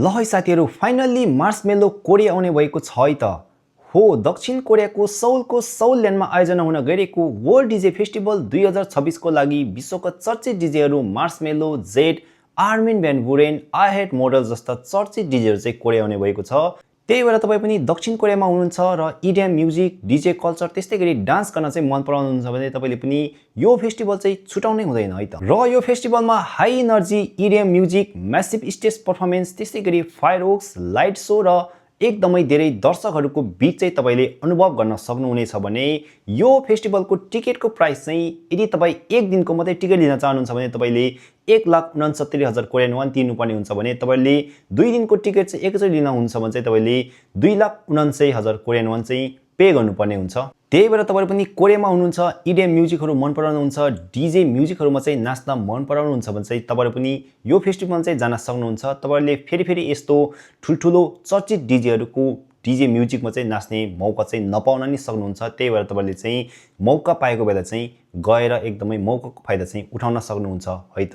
ल है साथीहरु, फाइनल्ली मार्समेलो कोरिया आउने भएको छ है त। हो, दक्षिण कोरियाको सौलको सौलल्यान्डमा आयोजना हुन गइरहेको वर्ल्ड डीजे फेस्टिभल 2026 को लागि विश्वका चर्चित डीजेहरू marshmallow, Z, Armin van Buren, आइहेट model जस्ता चर्चित डीजेहरू चाहिँ कोरिया आउने भएको छ। त्यही भएर तपाईँ पनि दक्षिण कोरियामा हुनुहुन्छ र इडिएम म्युजिक, डीजे कल्चर त्यस्तै गरी डान्स गर्न चाहिँ मन पराउनुहुन्छ भने तपाईले पनि यो फेस्टिभल चाहिँ छुटाउनै हुँदैन है त। र यो फेस्टिभलमा high energy EDM music, massive stage performance त्यस्तै गरी फायरवर्क्स, लाइट शो र एकदमै धेरै दर्शकहरूको बीच चाहिँ तपाईले अनुभव गर्न सक्नुहुनेछ भने यो फेस्टिभलको टिकटको प्राइस चाहिँ यदि तपाईँ एक दिनको मात्रै टिकट लिन चाहनुहुन्छ भने तपाईले 1,69,000 कोरियन वान तिर्नुपर्ने हुन्छ भने तपाईले 2 दिनको टिकट चाहिँ एकैचोटि लिन हुन्छ भने चाहिँ तपाईले 2,69,000 कोरियन वान चाहिँ पे गर्नुपर्ने हुन्छ। त्यही भएर तपाईहरु पनि कोरियामा हुनुहुन्छ, इडिएम म्युजिकहरू मन पराउनुहुन्छ, डीजे म्युजिकहरूमा चाहिँ नाच्न मन पराउनुहुन्छ भने चाहिँ तपाईहरु पनि यो फेस्टिभल चाहिँ जान सक्नुहुन्छ। तपाईहरुले फेरि यस्तो ठुलठुलो चर्चित डीजेहरूको डीजे म्युजिकमा चाहिँ नाच्ने मौका चाहिँ नपाउन नि सक्नुहुन्छ। त्यही भएर तपाईहरुले चाहिँ मौका पाएको बेला चाहिँ गएर एकदमै मौकाको फाइदा चाहिँ उठाउन सक्नुहुन्छ है त।